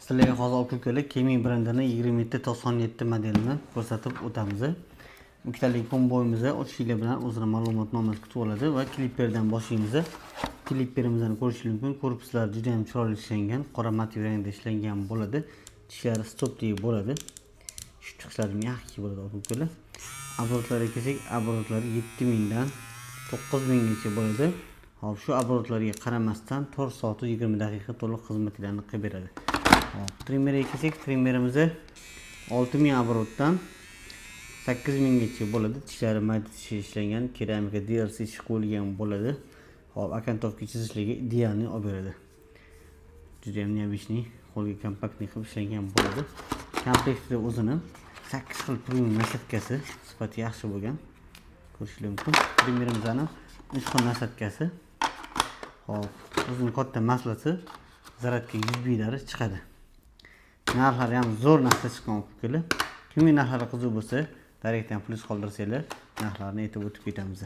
Sizlarga hozir olib kelib Kemi brendining 2797 modelini ko'rsatib o'tamiz. Ikkitalik komboyimiz o'tishingiz bilan o'zini ma'lumotnomasi kutib oladi va klipperdan boshlaymiz. Klipperimizni ko'rishingiz mumkin. Korpuslar juda ham chiroyli ishlangan, qora mat rangda ishlangan bo'ladi. Tishlari stopdek bo'ladi. Shu chiqishlari yaxshi bo'ladi olib kelib. Оборотlarga kelsak, обороtlari 7000 dan 9000 gacha bo'ladi. Hop, shu оборотlarga qaramasdan 4 soat 20 daqiqa to'liq xizmatlarni qilib beradi. Trimmerga kelsak, trimmerimiz 6000 оборотdan 8000 gacha bo'ladi. Tishlari mayda tish ishlangan, keramika DLC ish qo'yilgan bo'ladi. Hop, akantovka chizishligi idealni olib beradi. Juda ham neobычный, qo'lga kompaktni qilib ishlangan bo'ladi. Komplektida o'zini 8 xil premium nasatkasi sifati yaxshi bo'lgan. Ko'rishingiz mumkin. Trimmerimizning 3 xil nasatkasi. Hop, o'zining katta maslasi zaradga 100 bidari chiqadi. Narxlari ham zo'r narxda chiqqan ukalar. Kimning narxlari qiziq bo'lsa, direktdan plyus qoldirsanglar, narxlarni aytib o'tib ketamiz.